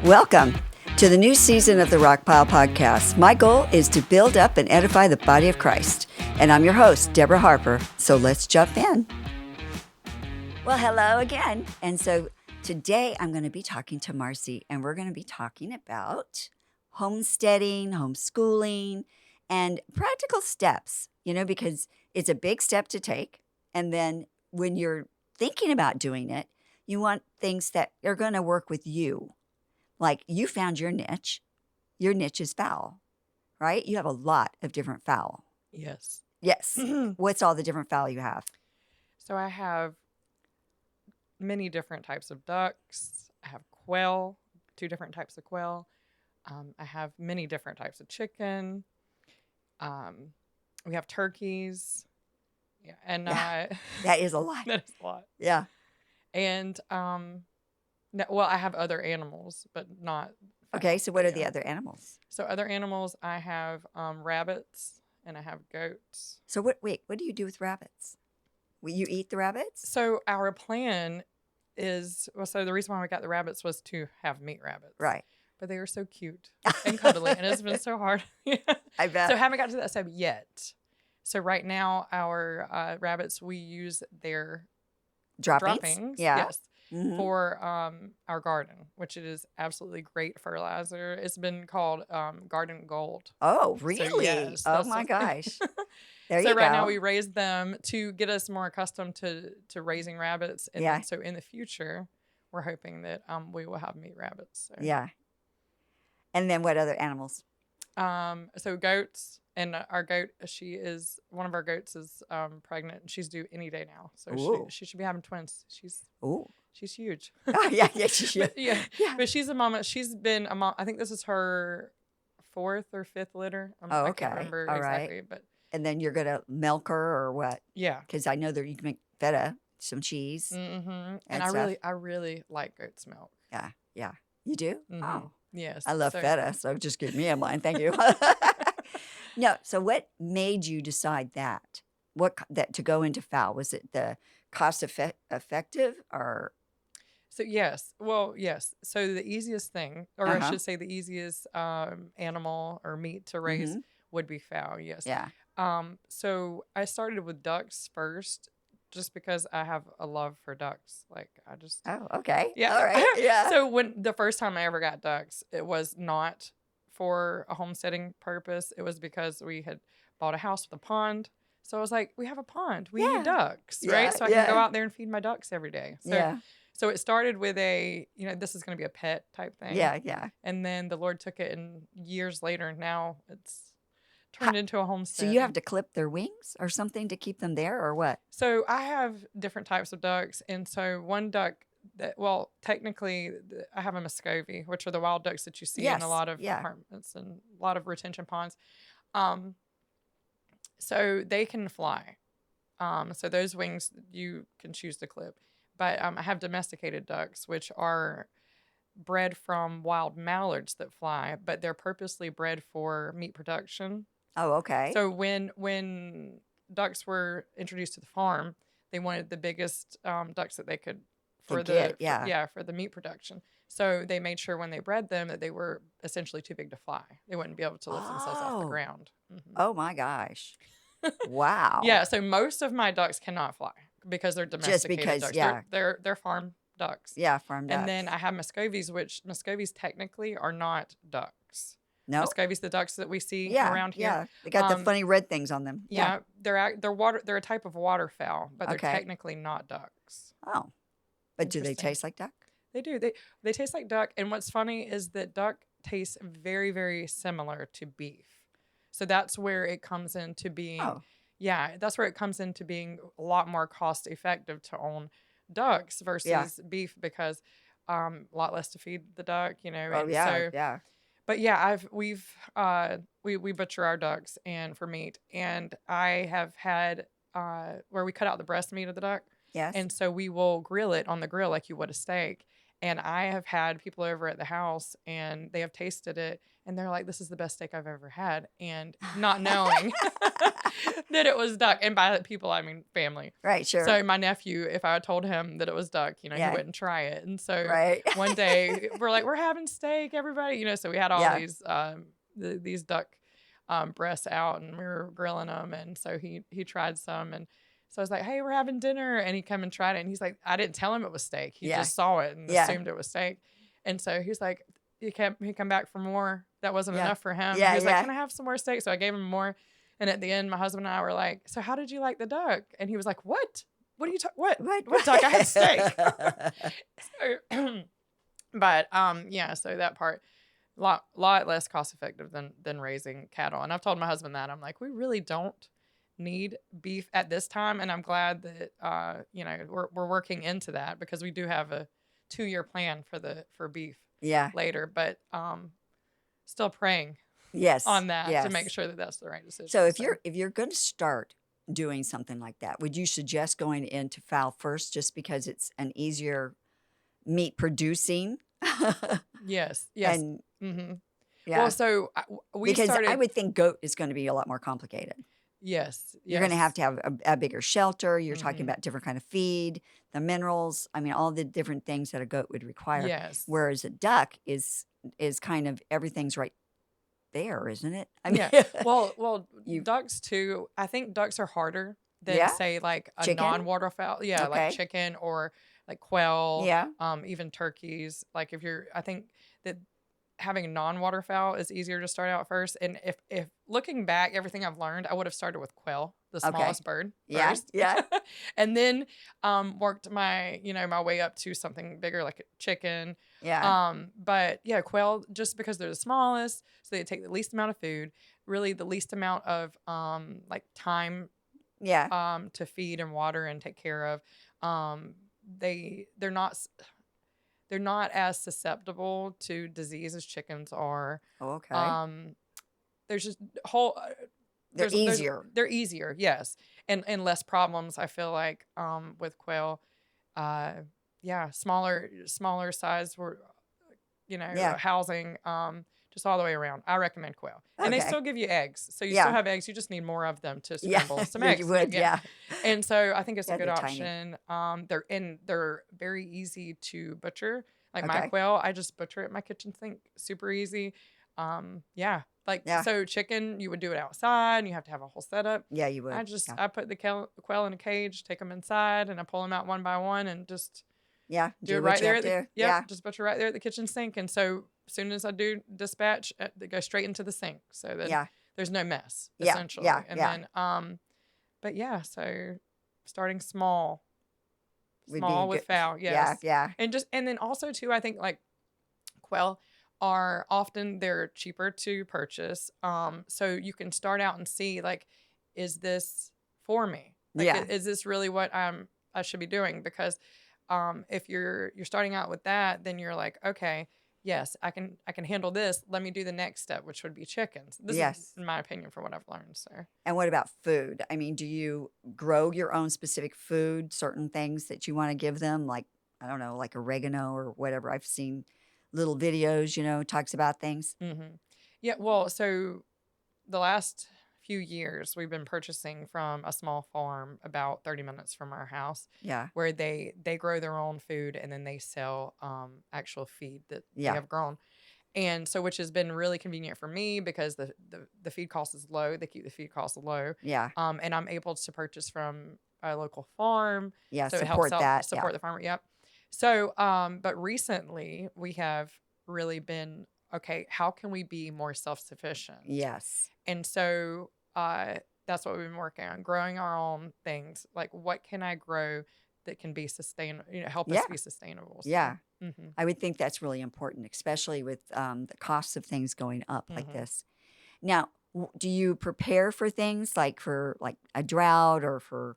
Welcome to the new season of the Rockpile Podcast. My goal is to build up and edify the body of Christ. And I'm your host, Debra Harper. So let's jump in. Well, hello again. And so today I'm going to be talking to Marci, and we're going to be talking about homesteading, homeschooling, and practical steps, because it's a big step to take. And then when you're thinking about doing it, you want things that are going to work with you. Like you found your niche. Your niche is fowl, right? You have a lot of different fowl. Yes. Yes. What's all the different fowl you have? So I have many different types of ducks. I have quail, 2 different types of quail. I have many different types of chicken. We have turkeys. Yeah, and that is a lot. That is a lot. Yeah. And I have other animals, but not. Okay, so what are the other animals? So other animals, I have rabbits and I have goats. So what do you do with rabbits? Will you eat the rabbits? So our plan is, so the reason why we got the rabbits was to have meat rabbits. Right. But they are so cute and cuddly, and it's been so hard. I bet. So I haven't got to that step yet. So right now, our rabbits, we use their droppings. Yeah. Yes. Mm-hmm. For our garden, which it is absolutely great fertilizer. It's been called garden gold. Oh, really? So, yes, oh my gosh. There so you go. right now we raise them to get us more accustomed to raising rabbits. And then, so in the future, we're hoping that we will have meat rabbits. So. Yeah. And then what other animals? So goats, and our goat, one of our goats is pregnant, and she's due any day now. So she should be having twins. She's huge. Oh, yeah, she's huge. yeah. But she's a mama. She's been a mom. I think this is her 4th or 5th litter. I can't remember exactly. Right. But and then you're gonna milk her or what? Yeah. Because I know that you can make feta, some cheese. Mm-hmm. And I really like goat's milk. Yeah. Yeah. You do? Mm-hmm. Oh. Yes. I love feta, so just give me a line. Thank you. No. So what made you decide that to go into fowl? Was it the cost effective or? So yes. Well, yes. So the easiest thing, or I should say the easiest animal or meat to raise would be fowl. Yes. Yeah. So I started with ducks first, just because I have a love for ducks. Like I just. Oh, okay. Yeah. All right. Yeah. So when the first time I ever got ducks, it was not for a homesteading purpose. It was because we had bought a house with a pond. So I was like, we have a pond. We need ducks, right? So I can go out there and feed my ducks every day. So, So it started with this is going to be a pet type thing. Yeah, yeah. And then the Lord took it, and years later, now it's turned into a homestead. So you have to clip their wings or something to keep them there, or what? So I have different types of ducks. And so one duck technically I have a Muscovy, which are the wild ducks that you see in a lot of apartments and a lot of retention ponds. So they can fly. So those wings you can choose to clip. But I have domesticated ducks, which are bred from wild mallards that fly, but they're purposely bred for meat production. Oh, okay. So when ducks were introduced to the farm, they wanted the biggest ducks that they could for the meat production. So they made sure when they bred them that they were essentially too big to fly. They wouldn't be able to lift themselves off the ground. Mm-hmm. Oh my gosh. Wow. Yeah, so most of my ducks cannot fly because they're domesticated ducks. Yeah. They're farm ducks. Yeah, farm ducks. And then I have Muscovies, which Muscovies technically are not ducks. No. Muscovies, the ducks that we see around here. Yeah, they got the funny red things on them. Yeah, they're a type of waterfowl, but they're technically not ducks. Oh. But do they taste like duck? They do. They taste like duck. And what's funny is that duck tastes very, very similar to beef. So that's where it comes into being. Oh. Yeah, that's where it comes into being a lot more cost effective to own ducks versus beef, because a lot less to feed the duck, Yeah. But yeah, we butcher our ducks and for meat, and I have had where we cut out the breast meat of the duck. Yes. And so we will grill it on the grill like you would a steak. And I have had people over at the house and they have tasted it and they're like, this is the best steak I've ever had. And not knowing that it was duck. And by people, I mean family. Right, sure. So my nephew, if I told him that it was duck, he Yeah. wouldn't try it. And so Right. one day we're like, we're having steak, everybody. So we had all these duck breasts out and we were grilling them. And so he tried some and so I was like, hey, we're having dinner. And he come and tried it. And he's like, I didn't tell him it was steak. He just saw it and assumed it was steak. And so he's like, he come back for more. That wasn't enough for him. He was like, can I have some more steak? So I gave him more. And at the end, my husband and I were like, so how did you like the duck? And he was like, what? What are you talking? What duck? I had steak. So that part, lot less cost effective than raising cattle. And I've told my husband that. I'm like, we really don't need beef at this time, and I'm glad that we're working into that because we do have a 2-year plan for beef later, but still praying on that to make sure that that's the right decision. So if you're going to start doing something like that, would you suggest going into fowl first just because it's an easier meat producing? Yes. And well, so I would think goat is going to be a lot more complicated. Yes. You're going to have a bigger shelter. You're talking about different kind of feed, the minerals. I mean, all the different things that a goat would require. Yes. Whereas a duck is kind of everything's right there, isn't it? I mean, Well, ducks too. I think ducks are harder than say like a non-waterfowl. Yeah, like chicken or like quail. Yeah. Even turkeys. Like I think that having non-waterfowl is easier to start out first. And if looking back, everything I've learned, I would have started with quail, the smallest bird first. Yeah. And then worked my way up to something bigger like a chicken. Yeah. But yeah, quail, just because they're the smallest, so they take the least amount of food, really the least amount of like time to feed and water and take care of. They're not as susceptible to disease as chickens are. Oh, okay. There's just they're easier. They're easier, yes, and less problems. I feel like with quail, smaller size for housing, just all the way around. I recommend quail, and they still give you eggs, so you still have eggs. You just need more of them to scramble some eggs. You would, And so I think it's a good option. They're very easy to butcher. Like my quail, I just butcher it in my kitchen sink. Super easy. So chicken, you would do it outside. And you have to have a whole setup. Yeah, you would. I put the quail in a cage, take them inside, and I pull them out one by one, and just do it right there. Just butcher right there at the kitchen sink. And so as soon as I do dispatch, they go straight into the sink. So that there's no mess, essentially. Then, so starting small with fowl. Yes. Yeah. And then also too, I think like quail are often they're cheaper to purchase. So you can start out and see like, is this for me? Like, is this really what I should be doing? Because if you're starting out with that, then you're like, okay, yes, I can handle this. Let me do the next step, which would be chickens. This is, in my opinion, from what I've learned. So. And what about food? I mean, do you grow your own specific food, certain things that you want to give them? Like, I don't know, like oregano or whatever. I've seen little videos, talks about things. Mm-hmm. Yeah, well, so the last few years we've been purchasing from a small farm about 30 minutes from our house. Yeah. Where they grow their own food and then they sell actual feed that they have grown. And so which has been really convenient for me because the feed cost is low. They keep the feed costs low. Yeah. And I'm able to purchase from a local farm. Yeah, so support that. Support the farmer. Yep. So but recently we have really been okay, how can we be more self-sufficient? Yes. And so that's what we've been working on, growing our own things. Like, what can I grow that can be sustainable, help us be sustainable? So, yeah. Mm-hmm. I would think that's really important, especially with the costs of things going up like this. Now, do you prepare for things like for like a drought or for,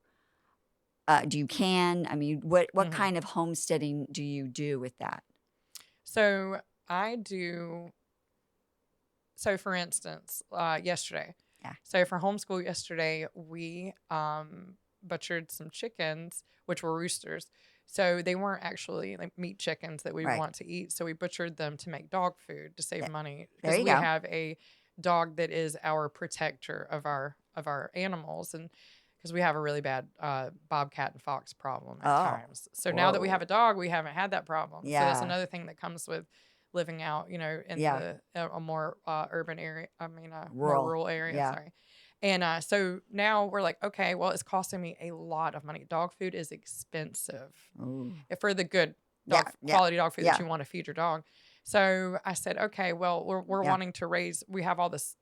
do you can? I mean, what kind of homesteading do you do with that? So I do. So for instance, yesterday. Yeah. So for homeschool yesterday, we butchered some chickens, which were roosters. So they weren't actually like meat chickens that we Right. want to eat. So we butchered them to make dog food to save money There because you we go. have a dog that is our protector of our animals, and because we have a really bad bobcat and fox problem at Oh, times. So now that we whoa. have a dog, we haven't had that problem. So that's Yeah. another thing that comes with living out, in Yeah. a more urban area. I mean, a more Rural. rural area. Yeah. Sorry. And so now we're like, okay, well, it's costing me a lot of money. Dog food is expensive Ooh. for the good Yeah. dog Yeah. quality dog food that Yeah. you want to feed your dog. So I said, okay, well, we're Yeah. wanting to raise. We have all this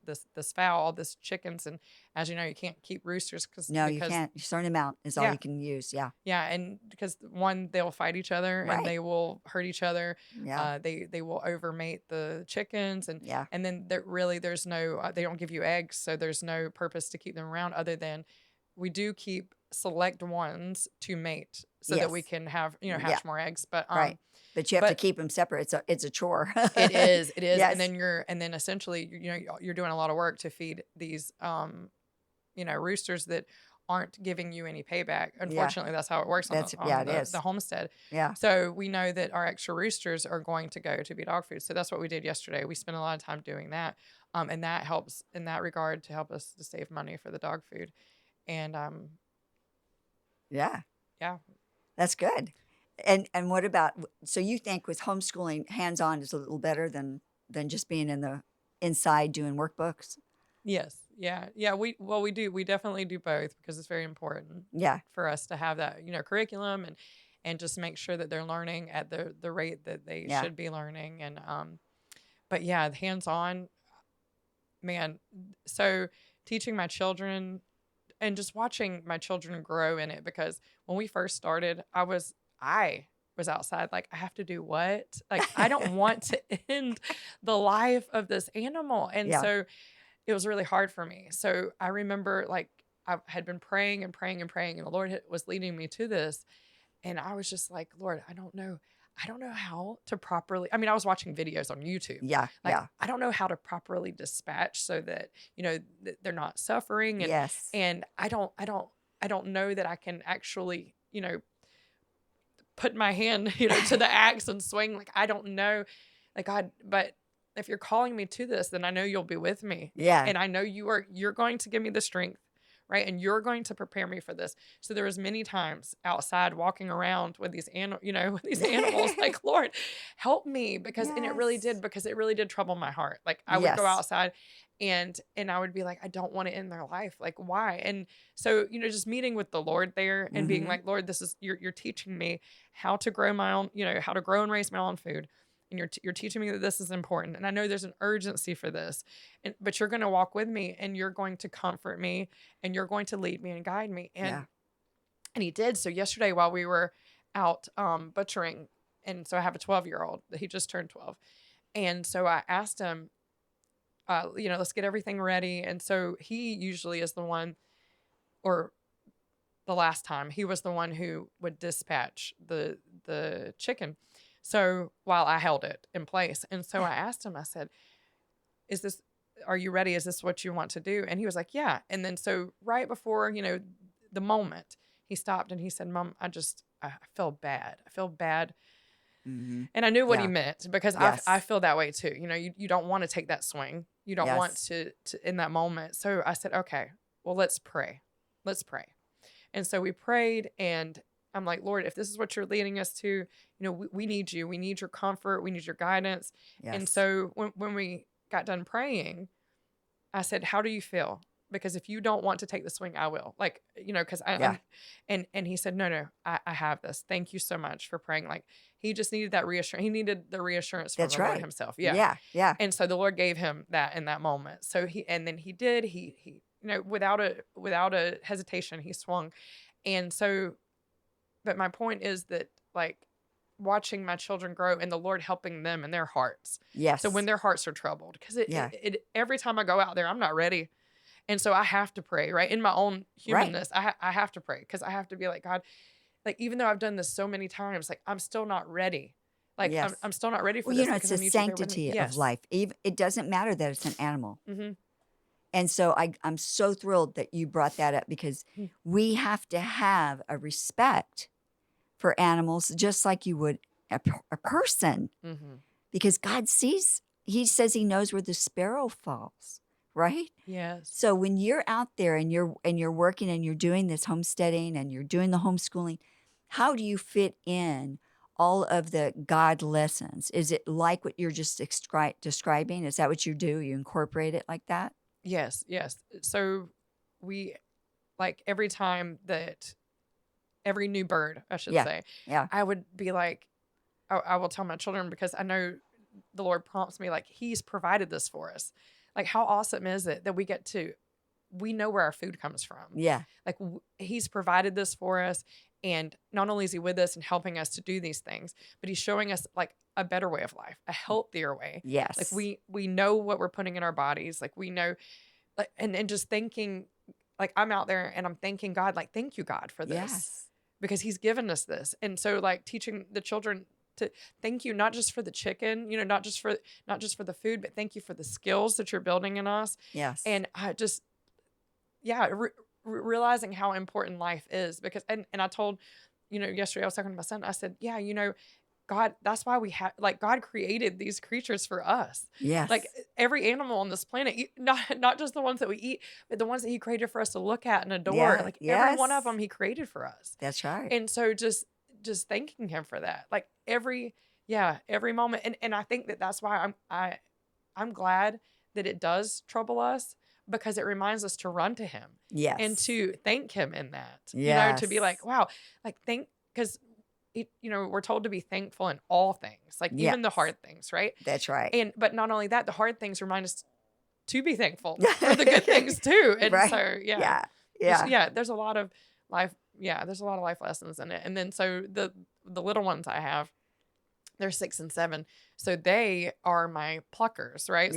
fowl, all this chickens, and as you know, you can't keep roosters No, you because can't. A certain amount is all yeah, you can use. Yeah. yeah, and because one, they'll fight each other and Right. they will hurt each other. Yeah. They will overmate the chickens, Yeah. and then there's no they don't give you eggs, so there's no purpose to keep them around other than we do keep select ones to mate so that we Yes. can have Yeah. hatch more eggs. But Right. But you have to but keep them separate. It's a chore. it is, Yes. and then essentially you're doing a lot of work to feed these roosters that aren't giving you any payback. Yeah. Unfortunately, that's how it works on It is. the homestead. Yeah. So we know that our extra roosters are going to go to be dog food. So that's what we did yesterday. We spent a lot of time doing that, and that helps in that regard to help us to save money for the dog food. And Yeah. yeah, That's good. And what about, so you think with homeschooling, hands-on is a little better than just being in the inside doing workbooks? yes, yeah. We do. We definitely do both because it's very important Yeah. for us to have that curriculum and just make sure that they're learning at the rate that they Yeah. should be learning. And but yeah, hands on, man. So teaching my children and just watching my children grow in it, because when we first started, I was outside like, I have to do what? Like, I don't want to end the life of this animal. And Yeah. so it was really hard for me. So I remember like I had been praying and praying and praying, and the Lord was leading me to this. And I was just like, Lord, I don't know how to properly, I mean, I was watching videos on YouTube. Yeah. Like, Yeah. I don't know how to properly dispatch so that, they're not suffering. And, Yes. and I don't know that I can actually, put my hand, to the axe and swing. Like, I don't know, like, God, but if you're calling me to this, then I know you'll be with me. Yeah. And I know you're going to give me the strength, right? And you're going to prepare me for this. So there was many times outside walking around with these animals, like, Lord, help me, and it really did, because it really did trouble my heart. Like, I would go Yes. outside and I would be like, I don't want to end their life. Like, why? And so, just meeting with the Lord there and being Mhm. like, Lord, this is, you're teaching me how to grow my own, how to grow and raise my own food. And you're teaching me that this is important. And I know there's an urgency for this, but you're going to walk with me, and you're going to comfort me, and you're going to lead me and guide me. And, Yeah. and he did. So yesterday while we were out butchering, and so I have a 12-year-old, he just turned 12. And so I asked him, let's get everything ready. And so he usually is the one, or the last time he was the one who would dispatch the chicken. So while I held it in place. And so I asked him, I said, are you ready? Is this what you want to do? And he was like, yeah. And then so right before, the moment, he stopped and he said, Mom, I feel bad. I feel bad. Mhm. And I knew what he Yeah. meant, because Yes. I feel that way too. You don't want to take that swing. You don't want Yes. to in that moment. So I said, okay, well, let's pray. Let's pray. And so we prayed, and I'm like, Lord, if this is what you're leading us to, we need you. We need your comfort. We need your guidance. Yes. And so when we got done praying, I said, how do you feel? Because if you don't want to take the swing, I will. Like, because Yeah. and he said, no, I have this. Thank you so much for praying. Like, he just needed that reassurance. He needed the reassurance from That's the Lord right. himself. Yeah. Yeah. Yeah. And so the Lord gave him that in that moment. So he did, without a hesitation, he swung. And so, but my point is that, like, watching my children grow and the Lord helping them in their hearts. Yes. So when their hearts are troubled, because Yeah. it every time I go out there, I'm not ready. And so I have to pray, right? In my own humanness, I have to pray, because I have to be like, God, like, even though I've done this so many times, like, I'm still not ready. Like, Yes. I'm still not ready for Well, this, it's because I the need you there with me. sanctity Yes. of life. Even it doesn't matter that it's an animal. Mm-hmm. And so I'm so thrilled that you brought that up, because Mm. we have to have a respect for animals just like you would a person, because God sees. He says he knows where the sparrow falls, right? Yes. So when you're out there and you're working and you're doing this homesteading and you're doing the homeschooling, how do you fit in all of the God lessons? Is it like what you're just describing? Is that what you do? You incorporate it like that? Yes. So we, like, every time that every new bird, I should say, I would be like, I will tell my children, because I know the Lord prompts me, like, he's provided this for us. Like, how awesome is it that we know where our food comes from? Yeah. Like, he's provided this for us. And not only is he with us and helping us to do these things, but he's showing us, like, a better way of life, a healthier way. Yes. Like, we know what we're putting in our bodies. Like, we know, like, and just thinking, like, I'm out there and I'm thanking God, like, thank you, God, for this. Yes. Because he's given us this. And so, like, teaching the children to thank you, not just for the chicken, not just for the food, but thank you for the skills that you're building in us. Yes. And I just, realizing how important life is, because, and I told, yesterday I was talking to my son, I said, God, that's why we have, like, God created these creatures for us. Yes. Like, every animal on this planet, not just the ones that we eat, but the ones that he created for us to look at and adore. Yeah. Like, every one of them he created for us. That's right. And so just thanking him for that, like, every moment. And I think that's why I'm glad that it does trouble us, because it reminds us to run to him. Yes. And to thank him in that. Yes. To be like, wow, like, because we're told to be thankful in all things, like, even the hard things, right? That's right. But not only that, the hard things remind us to be thankful for the good things too. And right. so there's a lot of life. Yeah, there's a lot of life lessons in it. And then so the little ones I have, they're 6 and 7. So they are my pluckers, right?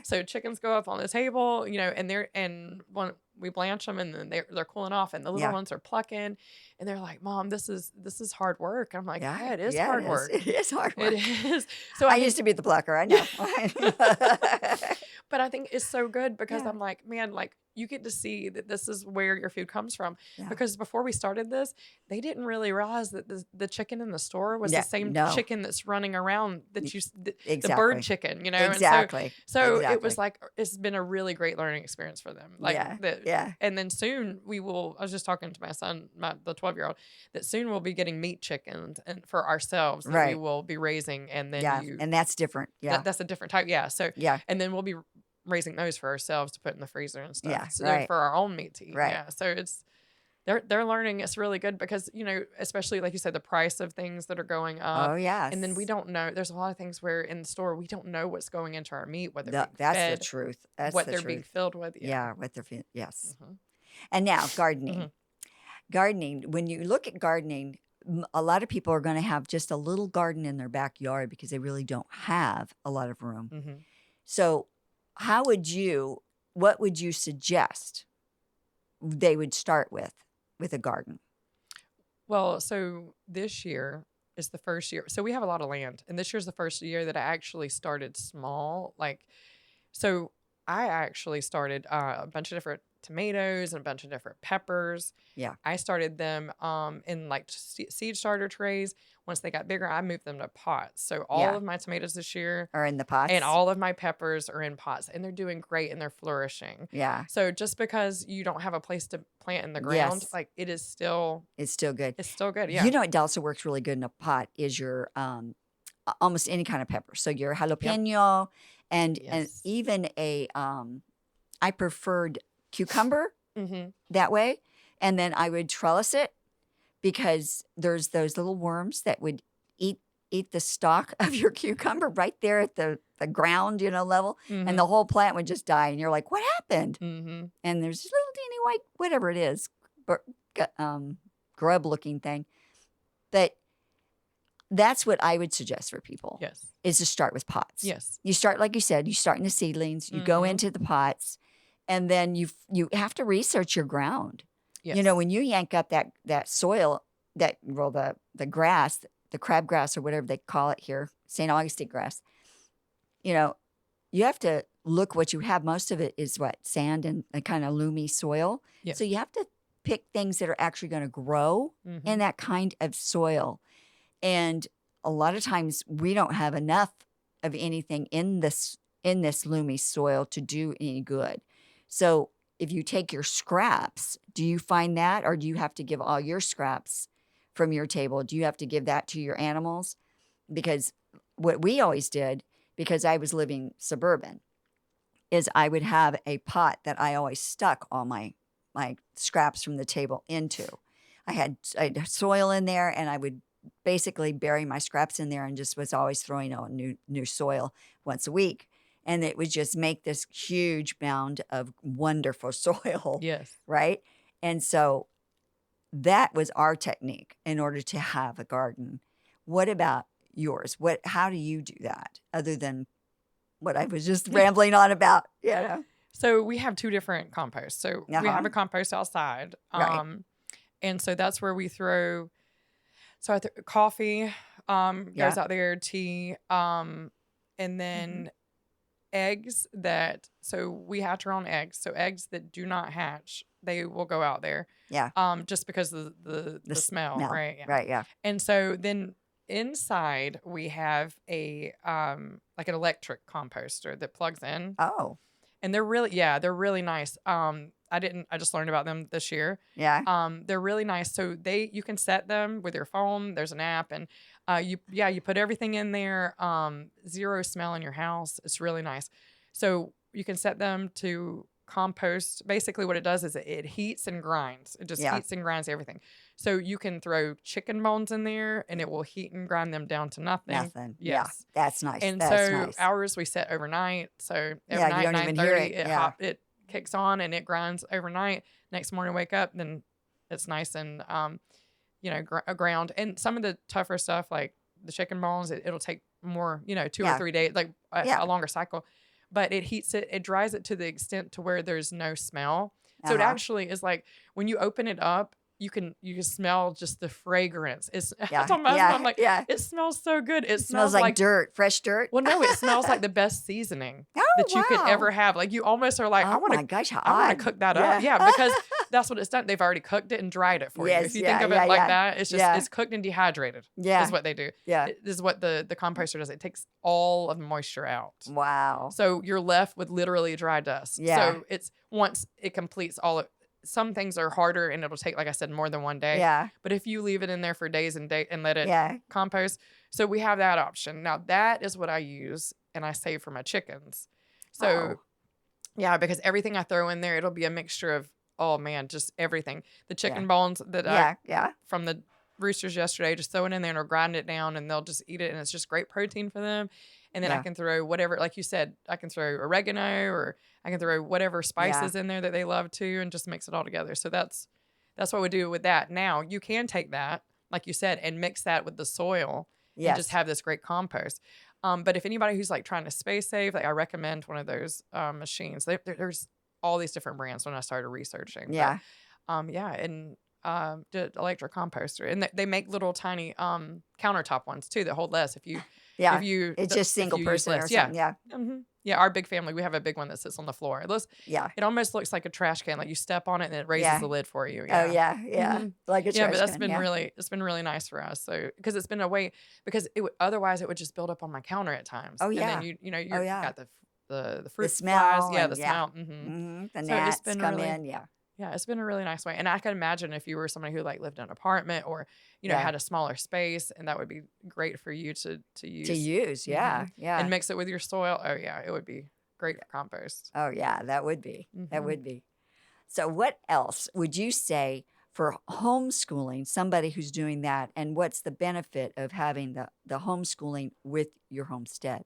So chickens go up on the table, and we blanch them, and then they're cooling off, and the little ones are plucking, and they're like, Mom, this is hard work. I'm like, yeah, it is hard work. It is hard work. It is. So I used to be the plucker. I know. But I think it's so good, because I'm like, man, like, you get to see that this is where your food comes from. Yeah. Because before we started this, they didn't really realize that the chicken in the store was the same chicken that's running around that the bird chicken, Exactly. And so it was like, it's been a really great learning experience for them. Like, and then soon I was just talking to my son, the 12-year-old, that soon we'll be getting meat chickens and for ourselves that we will be raising. And then and that's different. Yeah. That's a different type. Yeah. So, and then we'll be raising those for ourselves to put in the freezer and stuff. Yeah, so for our own meat to eat. Right. Yeah. So they're learning. It's really good, because, especially like you said, the price of things that are going up. Oh, yes. And then we don't know. There's a lot of things where in the store we don't know what's going into our meat, whether that's fed, the truth. That's what the they're truth. being filled with. Yeah, what they're feeding. Yes. Mm-hmm. And now gardening. Mm-hmm. Gardening. When you look at gardening, a lot of people are going to have just a little garden in their backyard because they really don't have a lot of room. Mm-hmm. So what would you suggest they would start with a garden? Well, so this year is the first year. So we have a lot of land, and this year's the first year that I actually started small. Like, so I actually started a bunch of different tomatoes and a bunch of different peppers. Yeah. I started them in like seed starter trays. Once they got bigger, I moved them to pots. So all of my tomatoes this year are in the pots, and all of my peppers are in pots, and they're doing great and they're flourishing. Yeah. So just because you don't have a place to plant in the ground, like, it's still good. It's still good. Yeah. It also works really good in a pot is your almost any kind of pepper. So your jalapeno and even a I preferred cucumber that way. And then I would trellis it, because there's those little worms that would eat the stalk of your cucumber right there at the ground, level. Mm-hmm. And the whole plant would just die. And you're like, what happened? Mm-hmm. And there's this little teeny white, whatever it is, grub looking thing. But that's what I would suggest for people. Yes. Is to start with pots. Yes. You start, like you said, you start in the seedlings, you go into the pots, and then you have to research your ground. Yes. When you yank up that soil, the grass, the crabgrass or whatever they call it here, St. Augustine grass, you have to look what you have. Most of it is sand and a kind of loomy soil. Yes. So you have to pick things that are actually going to grow in that kind of soil. And a lot of times we don't have enough of anything in this loomy soil to do any good. So if you take your scraps, do you find that, or do you have to give all your scraps from your table? Do you have to give that to your animals? Because what we always did, because I was living suburban, is I would have a pot that I always stuck all my scraps from the table into. I had soil in there, and I would basically bury my scraps in there and just was always throwing out new soil once a week. And it would just make this huge mound of wonderful soil. Yes. Right? And so that was our technique in order to have a garden. What about yours? How do you do that other than what I was just rambling on about? So we have two different composts. So we have a compost outside. Right. And so that's where we throw, coffee goes out there, tea, and then eggs so we hatch our own eggs. So eggs that do not hatch, they will go out there. Yeah. Just because of the smell, right? Yeah. Right, yeah. And so then inside we have a like an electric composter that plugs in. Oh. And they're really nice. I just learned about them this year. Yeah. They're really nice. So you can set them with your phone. There's an app, and you put everything in there. Zero smell in your house. It's really nice. So you can set them to compost. Basically what it does is it heats and grinds. It just heats and grinds everything. So you can throw chicken bones in there and it will heat and grind them down to nothing. Nothing. Yes. Yeah. That's nice. And that's so nice. ours we set overnight. So you overnight, don't even hear 9:30, it kicks on and it grinds overnight. Next morning wake up, then it's nice and ground. And some of the tougher stuff like the chicken bones, it'll take more, 2 or 3 days, like a longer cycle. But it heats it dries it to the extent to where there's no smell. So it actually is like when you open it up, you can smell just the fragrance. I'm like, it smells so good. It smells like dirt, fresh dirt. Well, no, it smells like the best seasoning that you could ever have. Like you almost are like, I want to cook that up. Yeah, because that's what it's done. They've already cooked it and dried it for you. If you think of it like that, it's just it's cooked and dehydrated. Yeah, is what they do. Yeah, this is what the composter does. It takes all of the moisture out. Wow. So you're left with literally dry dust. Yeah. So it's once it completes all of. Some things are harder and it'll take, like I said, more than one day. Yeah. But if you leave it in there for days and let it compost. So we have that option. Now that is what I use and I save for my chickens. So because everything I throw in there, it'll be a mixture of, just everything. The chicken bones that from the roosters yesterday, just throw it in there and I'll grind it down and they'll just eat it. And it's just great protein for them. And then I can throw whatever, like you said, I can throw oregano or I can throw whatever spices in there that they love too and just mix it all together. So that's what we do with that. Now, you can take that, like you said, and mix that with the soil and just have this great compost. But if anybody who's like trying to space save, like I recommend one of those machines. There's all these different brands when I started researching. Yeah. But, the electric composter. And they make little tiny countertop ones too that hold less if you it's just single person or something. Yeah. Mm-hmm. Yeah, our big family, we have a big one that sits on the floor. It almost looks like a trash can. Like you step on it and it raises the lid for you. Yeah. Oh yeah, yeah. Mm-hmm. Like a trash can. But that's been it's been really nice for us. So because it's been a way otherwise it would just build up on my counter at times. Oh yeah. And then you got the fruit the smell. flies. Yeah, the smell. Mm-hmm. Mm-hmm. The gnats come in. Yeah. Yeah, it's been a really nice way. And I can imagine if you were somebody who like lived in an apartment or, had a smaller space and that would be great for you to use. To use, yeah, yeah. And mix it with your soil. Oh, yeah, it would be great for compost. Oh, yeah, that would be. Mm-hmm. That would be. So what else would you say for homeschooling, somebody who's doing that, and what's the benefit of having the homeschooling with your homestead?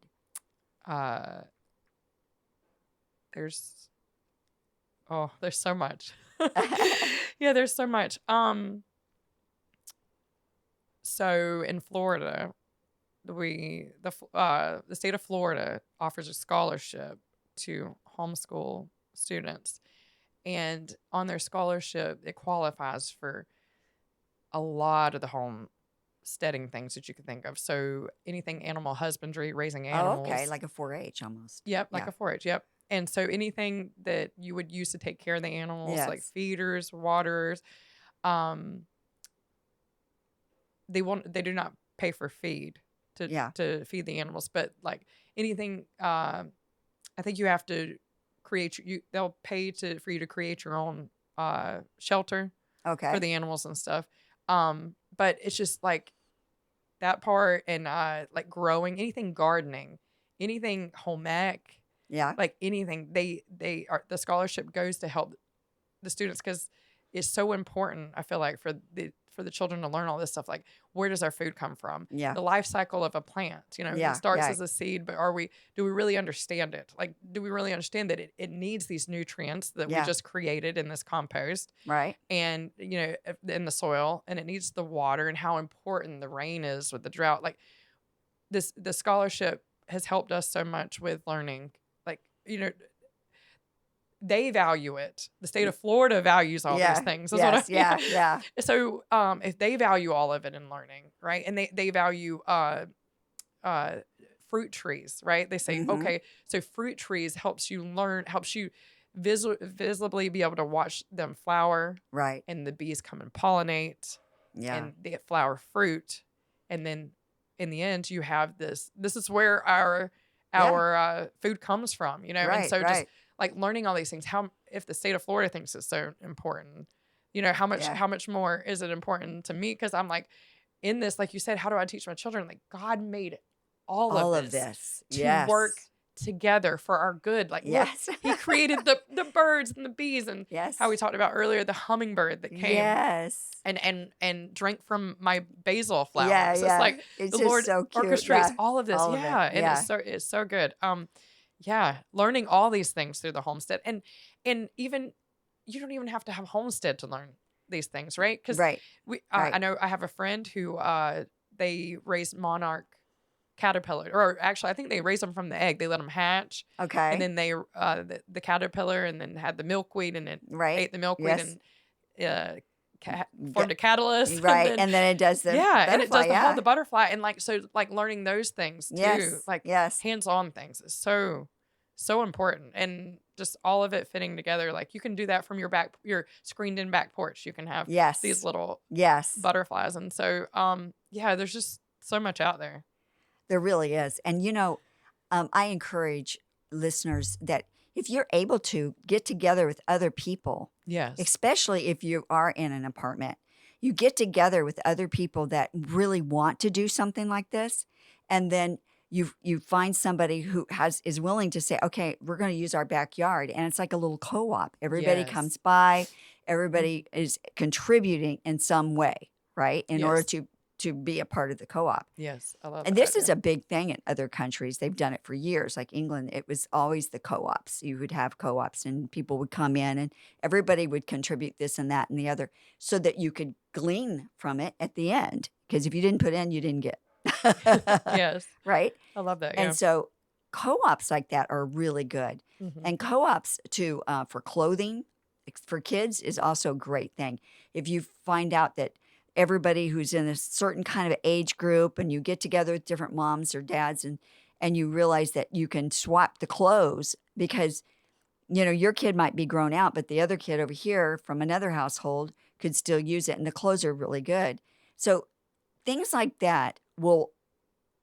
There's so much. Yeah, there's so much. So in Florida, the state of Florida offers a scholarship to homeschool students, and on their scholarship, it qualifies for a lot of the homesteading things that you could think of. So anything animal husbandry, raising animals. Oh, okay, like a 4-H almost. Yep, like a 4-H. Yep. And so anything that you would use to take care of the animals, like Yes. feeders, waterers, um, they do not pay for feed Yeah. to feed the animals, but like anything, I think you have to they'll pay for you to create your own shelter for Okay. the animals and stuff. But it's just like that part, and like growing, anything gardening, anything home ec, Yeah. like anything, they are, the scholarship goes to help the students, because it's so important, I feel like, for the children to learn all this stuff, like where does our food come from, Yeah. the life cycle of a plant, Yeah. it starts Yeah. as a seed, but do we really understand it? Like, do we really understand that it needs these nutrients that we Yeah. just created in this compost, Right. and in the soil, and it needs the water, and how important the rain is with the drought? Like, the scholarship has helped us so much with learning, like, they value it. The state of Florida values all these Yeah. things. That's Yes. what I Yeah. Yeah. So if they value all of it in learning, right? And they value fruit trees, right? They say, Mm-hmm. okay, so fruit trees helps you visibly be able to watch them flower, Right. and the bees come and pollinate, Yeah. and they flower fruit, and then in the end you have this is where our food comes from, and Right. so just Right. like learning all these things, how, if the state of Florida thinks it's so important, how much Yeah. how much more is it important to me? Because I'm like, in this, like you said, how do I teach my children? Like, God made all Of of this this. to work Yes. together for our good. Like, look, Yes. He created the birds and the bees, and Yes. how we talked about earlier, the hummingbird that came Yes. and drank from my basil flowers. Yeah. It's Yeah. like It's the just Lord so cute. orchestrates Yeah. all of this. All of it. Yeah. And Yeah. it's so good. Yeah, learning all these things through the homestead, and even, you don't even have to have homestead to learn these things, right? Because Right. I Right. know I have a friend who they raise monarch caterpillar, or actually I think they raise them from the egg. They let them hatch, Okay. and then they the caterpillar, and then had the milkweed, and it Right. ate the milkweed, Yes. and formed a catalyst, and Right. then And then it does the and it butterfly. does Yeah. the butterfly, and like, so like learning those things too, Yes. like Yes. hands-on things, is so important, and just all of it fitting together. Like, you can do that from your screened in back porch. You can have Yes. these little Yes. butterflies, and so yeah, there's just so much out there. There really is. And, I encourage listeners that if you're able to get together with other people, Yes. especially if you are in an apartment, you get together with other people that really want to do something like this. And then you find somebody who is willing to say, okay, we're going to use our backyard. And it's like a little co-op. Everybody comes Yes. by, everybody is contributing in some way, right? In order Yes. to be a part of the co-op. Yes, I love And that this is idea. a big thing in other countries. They've done it for years. Like England, it was always the co-ops. You would have co-ops and people would come in and everybody would contribute this and that and the other so that you could glean from it at the end. Because if you didn't put in, you didn't get. Yes, Right? I love that. Yeah. And so co-ops like that are really good. Mhm. And co-ops too, for clothing, for kids is also a great thing. If you find out that everybody who's in a certain kind of age group and you get together with different moms or dads and you realize that you can swap the clothes because, your kid might be grown out, but the other kid over here from another household could still use it and the clothes are really good. So things like that will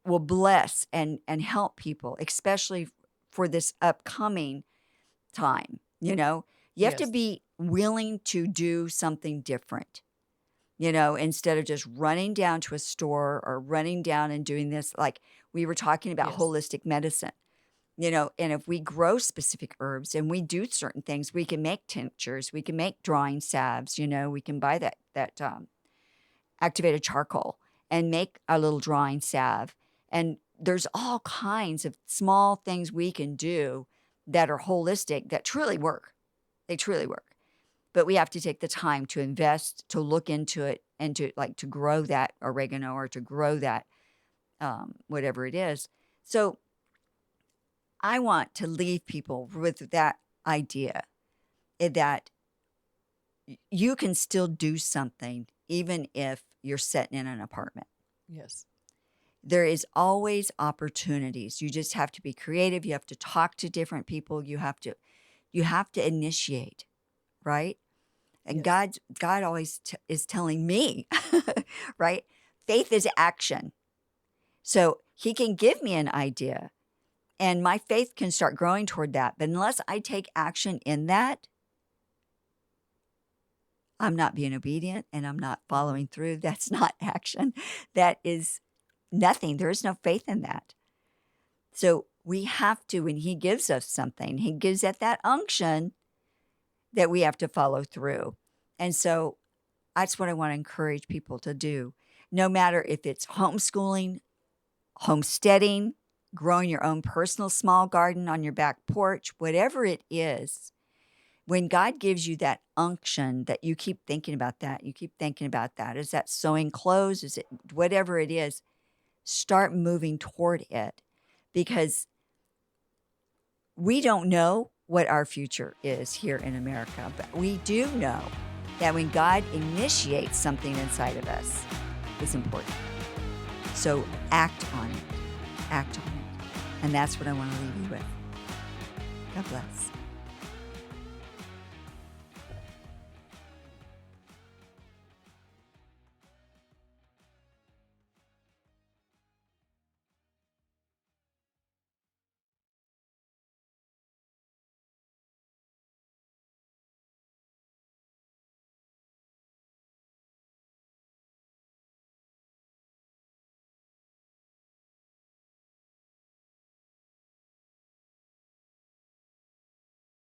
bless and help people, especially for this upcoming time. You have to Yes. be willing to do something different, instead of just running down to a store or running down and doing this. Like we were talking about Yes. holistic medicine, and if we grow specific herbs and we do certain things, we can make tinctures, we can make drawing salves, we can buy that activated charcoal and make a little drawing salve. And there's all kinds of small things we can do that are holistic that truly work. They truly work. But we have to take the time to invest, to look into it, and to grow that oregano or to grow that whatever it is. So I want to leave people with that idea that you can still do something even if you're sitting in an apartment. Yes. There is always opportunities. You just have to be creative. You have to talk to different people. You have to initiate, right? And Yes. God always is telling me, right? Faith is action. So he can give me an idea and my faith can start growing toward that. But unless I take action in that, I'm not being obedient and I'm not following through. That's not action. That is nothing. There is no faith in that. So we have to, when he gives us something, he gives it that unction that we have to follow through. And so that's what I want to encourage people to do. No matter if it's homeschooling, homesteading, growing your own personal small garden on your back porch, whatever it is, when God gives you that unction that you keep thinking about that, you keep thinking about that. Is that sewing clothes? Is it whatever it is? Start moving toward it because we don't know what our future is here in America, but we do know that when God initiates something inside of us, it's important. So act on it. Act on it. And that's what I want to leave you with. God bless.